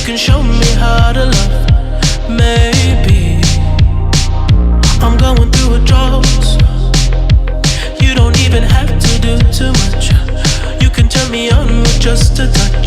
can show me how to love. Maybe I'm going through a drought. You don't even have to do too much. You can turn me on with just a touch.